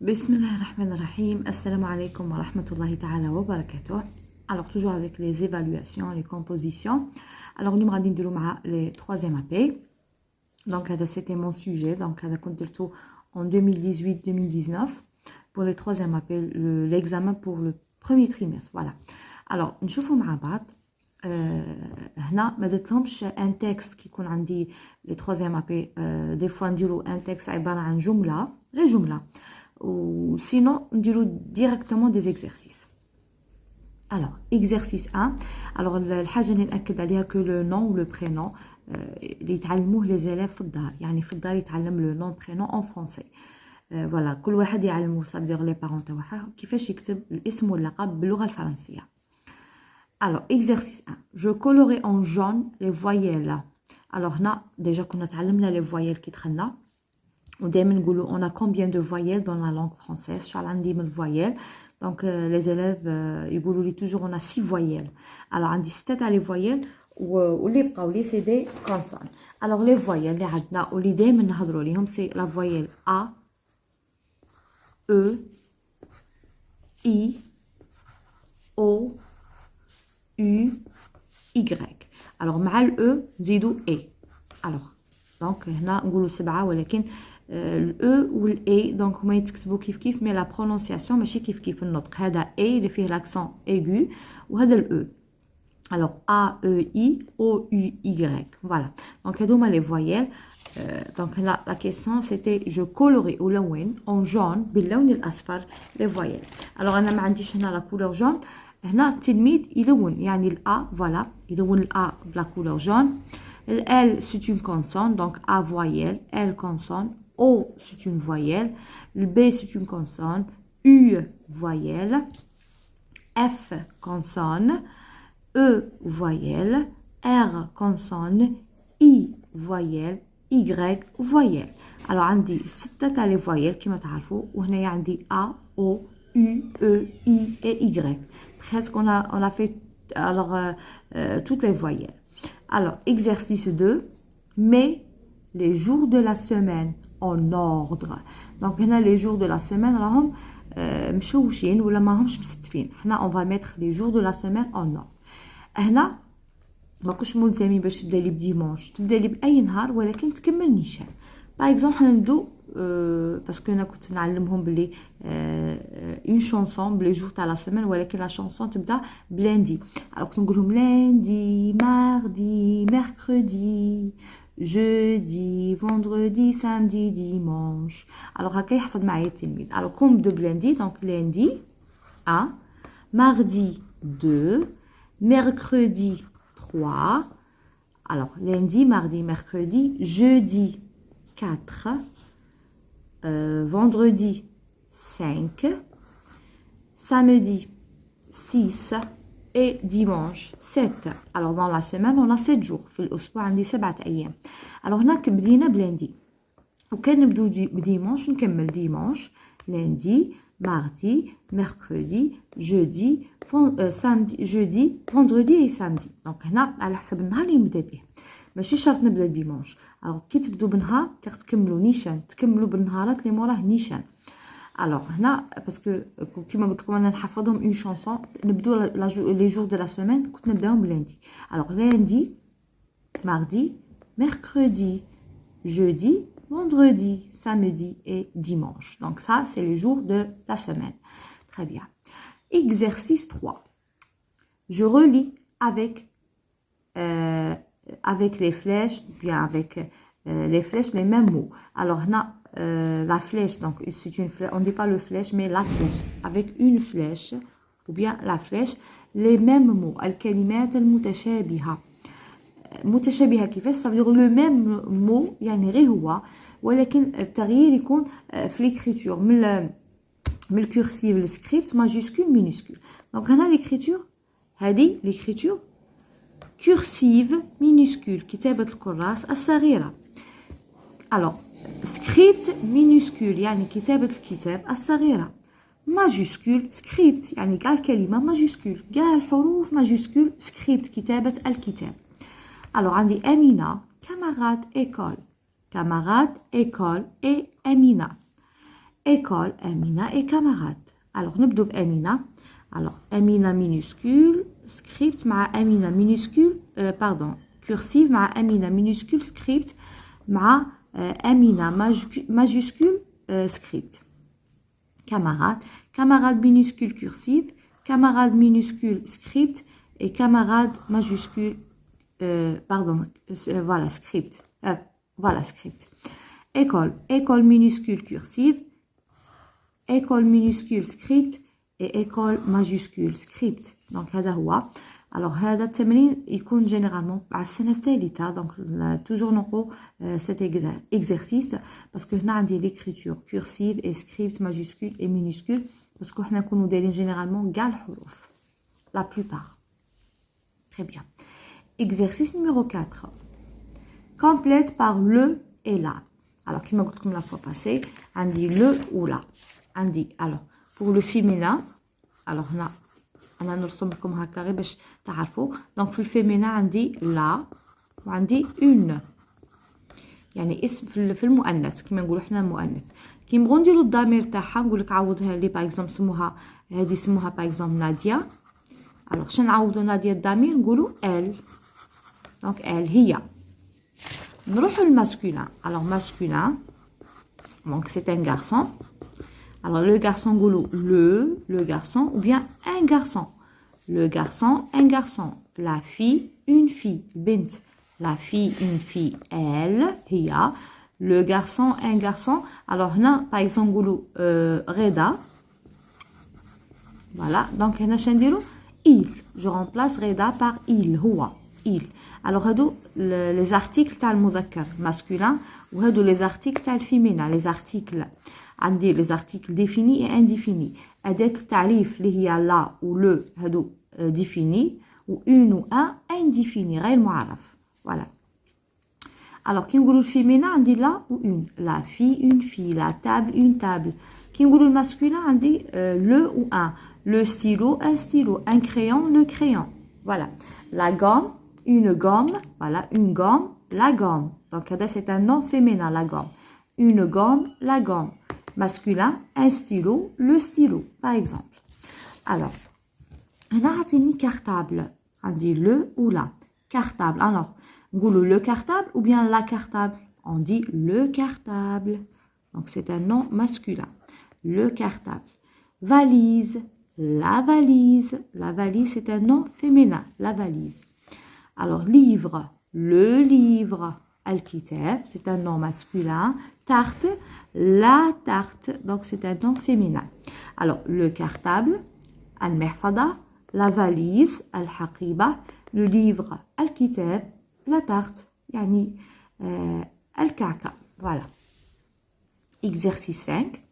بسم الله الرحمن الرحيم. Assalamu alaikum wa rahmatullahi ta'ala wa barakatuh. Alors toujours avec les évaluations, les compositions. Alors nous allons dire les troisième AP. Donc c'était mon sujet. Donc en 2018-2019 pour les troisième AP, l'examen pour le premier trimestre. Voilà. Alors نشوفوا مع بعض. هنا ما درتلهمش ان تكست كيكون عندي لي troisième AP. دي فوا نديرو ان تكست عباره عن جمله غير جمله. Ou sinon, on dirait directement des exercices. Alors, exercice 1. Alors, الحاجة اللي نأكد عليها que le nom ou le prénom اللي يتعلموه les élèves في الدار. يعني في الدار يتعلم le nom prénom en français. Voilà, كل واحد يعلمه ça veut dire les parents تاعها كيفاش يكتب الاسم واللقب باللغة الفرنسية. Alors, exercice 1. Je colorais en jaune les voyelles. Alors, هنا déjà كنا تعلمنا les voyelles qui دخلنا. On a combien de voyelles dans la langue française? Donc, les élèves, ils disent toujours on a 6 voyelles. Alors, on dit 7 les voyelles ou les c'est des consonnes. Alors, les voyelles, c'est la voyelle A, E, I, O, U, Y. Alors, مع ال E, زيدوا E. Alors, donc, هنا نقولوا 7 ولكن الاو والاي دونك هما يتكتبوا كيف مي لا برونونسياسيون ماشي كيف النطق. هذا اي اللي فيه لاكسون ايغو وهذا الاو. الوغ ا او اي او يو اي فوالا. دونك هادو هما لي فويال. دونك لا كيسيون سيتي جو كولوري ولون اون جون باللون الاصفر لي فويال. الوغ انا ما عنديش هنا لا كولور جون. هنا التلميذ يلون يعني الا فوالا يلون الا بلا كولور جون. L c'est une consonne donc A voyelle, L consonne, O c'est une voyelle, le B c'est une consonne, U voyelle, F consonne, E voyelle, R consonne, I voyelle, Y voyelle. Alors عندي 6 تاع les voyelles كما تعرفوا وهنا عندي A, O, U, E, I et Y. Presque on a fait alors toutes les voyelles. Alors, exercice 2, mets les jours de la semaine en ordre. Donc, هنا les jours de la semaine راهم مشوشين ولا ماهمش مستفين. هنا on va mettre les jours de la semaine en ordre. هنا ماكوش ملزمين باش تبدا لي بديمونش، تبدا لي باي نهار ولكن تكمل نيشان. باغ اكزومبل حنبدو باسكو انا كنت نعلمهم بلي اون شانسون بلي جور تاع لا سيمين ولكن لا شانسون تبدا بلاندي. الوغ كنت نقول لهم لاندي ماردي ميركودي jeudi vendredi samedi dimanche. الوغ هكا يحفظ معايا التلميذ. الوغ كون نبدو بلاندي دونك لاندي 1 mardi 2 mercredi 3. Alors lundi mardi mercredi jeudi 4, vendredi 5, samedi 6 et dimanche 7. Alors dans la semaine on a 7 jours. في الأسبوع عندي 7 أيام. Alors هناك بدينا بلندي وكان نبدو بديمانش نكمل ديمانش lundi mardi mercredi jeudi samedi jeudi vendredi et samedi. Donc هنا على حسب النهار اللي نبدا به ماشي شرط نبدا بديمانش. الوغ كي تبدو بنهار تكملوا نيشان تكملوا بالنهارات اللي موراه نيشان. الوغ هنا باسكو كيما قلت لكم انا نحفظهم اون شانسون نبدو لي جور دو لا سيمين كنت نبداهم بلاندي. الوغ لاندي ماردي mercredi jeudi vendredi samedi et dimanche. Donc ça c'est les jours de la semaine. Très bien. Exercice 3. Je relis avec les flèches, bien avec les flèches, les mêmes mots. Alors, là, la flèche, donc c'est une flèche, on ne dit pas le flèche, mais la flèche. Avec une flèche, ou bien la flèche, les mêmes mots. الكلمات المتشابهة. متشابهة كيفاش؟ ça veut dire le même mot يعني غير هو ولكن التغيير يكون في l'écriture من الكورسيف السكريبت ماجيسكول مينيسكول. دونك هنا l'écriture هذه l'écriture cursive minuscule كتابة الكراس الصغيرة. alors script minuscule يعني كتابة الكتاب الصغيرة. majuscule script يعني كاع الكلمة majuscule كاع الحروف majuscule script كتابة الكتاب. alors عندي أمينة camarade école et Amina. école, Amina et camarades. Alors, نبدو بأمينة. Alors, Amina minuscule, script مع Amina minuscule, pardon, cursive مع Amina minuscule, script مع Amina majuscule, script. Camarade, camarade minuscule cursive, camarade minuscule script et camarade majuscule, voilà, script. Voilà, script. École, école minuscule cursive, école minuscule script et école majuscule script. Donc, هذا هو. Alors, هذا التمرين يكون généralement على السنة الثالثة. Donc, toujours نقول cet exercice parce que هنا عندي l'écriture cursive et script majuscule et minuscule parce que هنا نكونوا دايرين généralement كاع الحروف. La plupart. Très bien. Exercice numéro 4. Complète par le et la. Alors, كما قلت لكم la fois passée, عندي le ou la. عندي, alors, pour le féminin, alors هنا أنا نرسم لكم هكا غير باش تعرفوا. دونك في الفيمينا عندي لا وعندي اون، يعني اسم في المؤنث كيما نقولوا حنا المؤنث. كي نبغوا نديروا الضمير تاعها نقول لك عوضها لي باغ اكزومبل سموها هذه سموها باغ اكزومبل ناديه. الوغ شنو نعوضوا ناديه الضمير نقولوا ال. دونك ال هي. نروحوا للماسكولين. الوغ ماسكولين دونك سي ان غارسون. Alors, le garçon, le garçon, ou bien un garçon. Le garçon, un garçon. La fille, une fille. Bint. La fille, une fille. Elle, hiya. Le garçon, un garçon. Alors, là, par exemple, Reda. Voilà. Donc, là, il. Je remplace Reda par il. Huwa. Il. Alors, les articles, t'as le mudhakkar masculin. Ou les articles, t'as le féminin. Les articles. عندي les articles définis et indéfinis. أداة التعريف اللي هي لا و لو هادو définis و une و un indéfini غير معرف. Voilà. Alors كي نقولوا الفيمينا عندي لا و une. La fille, une fille. La table, une table. كي نقولوا الماسكولين عندي le ou un. Le stylo, un stylo. Un crayon, le crayon. Voilà. La gomme, une gomme. Voilà, une gomme, la gomme. Donc هذا c'est un nom féminin, la gomme. Une gomme, la gomme. Masculin, un stylo, le stylo, par exemple. Alors, on a un cartable. On dit le ou la. Cartable. Alors, on dit le cartable ou bien la cartable. On dit le cartable. Donc, c'est un nom masculin. Le cartable. Valise. La valise. La valise, c'est un nom féminin. La valise. Alors, livre. Le livre. Al-kitab, c'est un nom masculin. Tarte, la tarte, donc c'est un nom féminin. Alors, le cartable, al-mihfada, la valise, al-haqiba, le livre, al-kitab, la tarte, yani al-kaka. Voilà. Exercice 5.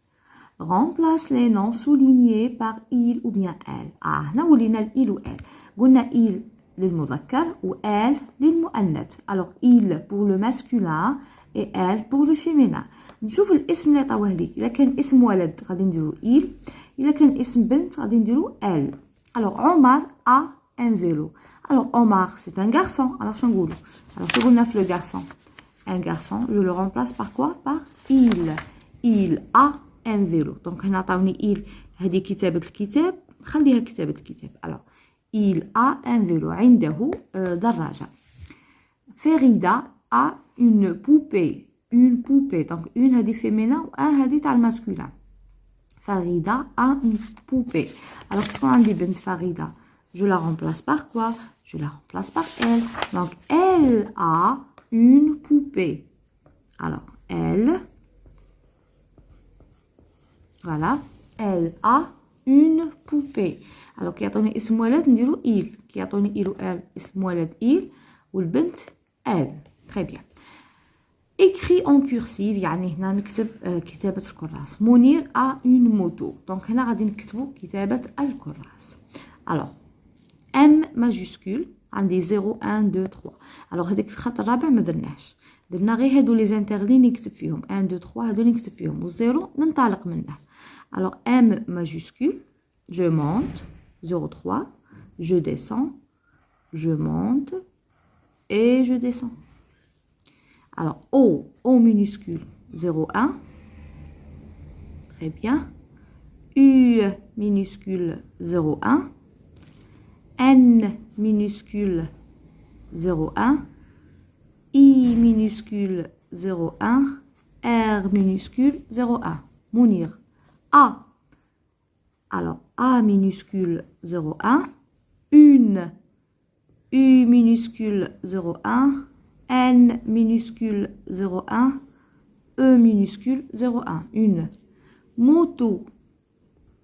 Remplace les noms soulignés par il ou bien elle. هنا ولينا il ou elle. قلنا il للمذكر و elle للمؤنث. Alors, il pour le masculin et elle pour le féminin. نشوف الاسم اللي عطاوه لي. إلا كان اسم ولد غادي نديرو il. إلا كان اسم بنت غادي نديرو elle. Alors, Omar a un vélo. Alors, Omar, c'est un garçon. Alors, شنو نقولو؟ Alors, شنو قلنا في le garçon? Un garçon, je le remplace par quoi? Par il. Il a un vélo. Donc, هنا عطاوني il. هذه كتابة الكتاب. خليها كتابة الكتاب. Alors, il a un vélo. عنده دراجة. Ferida a une poupée. Une poupée. Donc, une هذه féminin و un هذه تاع الماسكولين. Farida a une poupée. Alors, qu'est-ce qu'on dit bint Farida? Je la remplace par quoi? Je la remplace par elle. Donc, elle a une poupée. Alors, elle. Voilà. Elle a une poupée. Alors, كي يعطوني اسم ولد نديرو il. كي يعطوني il و elle اسم ولد il والبنت elle. Très bien. Écrit en cursive يعني هنا نكتب كتابة الكراس. منير a une moto. Donc هنا غادي نكتبو كتابة الكراس. Alors M majuscule عندي 0 1 2 3. Alors هذيك الخط الرابع ما درناهش. درنا غير هادو لي زانترلي نكتب فيهم 1 2 3 هادو نكتب فيهم والزيرو ننطلق منه. Alors M majuscule je monte 0 3 je descends je monte et je descends. Alors, O minuscule, 0, 1. Très bien. U minuscule 0,1. N minuscule 0,1. I minuscule 0,1. R minuscule 0,1. Mounir. A. Alors, A minuscule 0,1. Une. U minuscule 0,1. N minuscule 0,1. E minuscule 0,1. Une. Moto.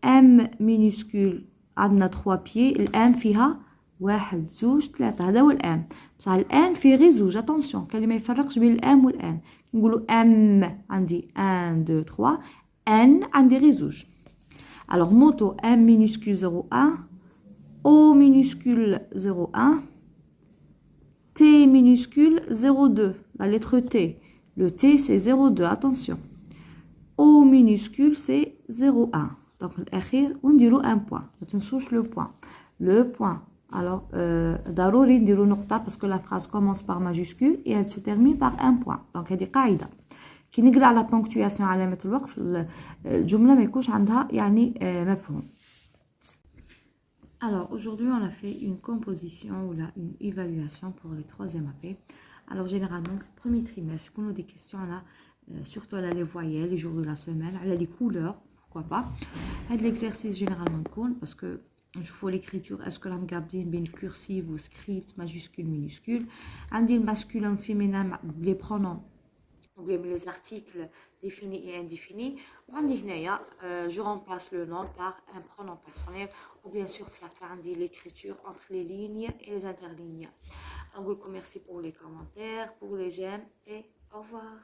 M minuscule. عندنا 3 pieds. الام فيها 1 2 3. هذا هو الام. بصح الان فيه غير زوج. اتونسيون كان ما يفرقش بين الام والان. نقولوا ام عندي 1 2 3. ان عندي غير زوج. Alors moto M minuscule 0,1, O minuscule 0,1, T minuscule 0,2, la lettre T. Le T c'est 0,2, attention. O minuscule c'est 0,1. Donc l'akhir, on dira un point. Ne تنسوش le point. Le point. Alors, ضروري نديرو نقطة parce que la phrase commence par majuscule et elle se termine par un point. Donc هذه قاعدة. كي نقرا على بونكتواسيون علامة الوقف الجملة ما يكونش عندها يعني مفهوم. Alors aujourd'hui on a fait une composition ou là une évaluation pour les 3e AP. Alors généralement premier trimestre on a des questions là surtout là les voyelles les jours de la semaine là les couleurs pourquoi pas. L'exercice généralement cool parce que je fais l'écriture est-ce que la مقابلين بين cursive ou script majuscule minuscule عندي masculin féminin les pronoms ou bien les articles définis et indéfinis. Je remplace le nom par un pronom personnel ou bien sûr l'écriture entre les lignes et les interlignes. Donc, merci pour les commentaires, pour les j'aime et au revoir.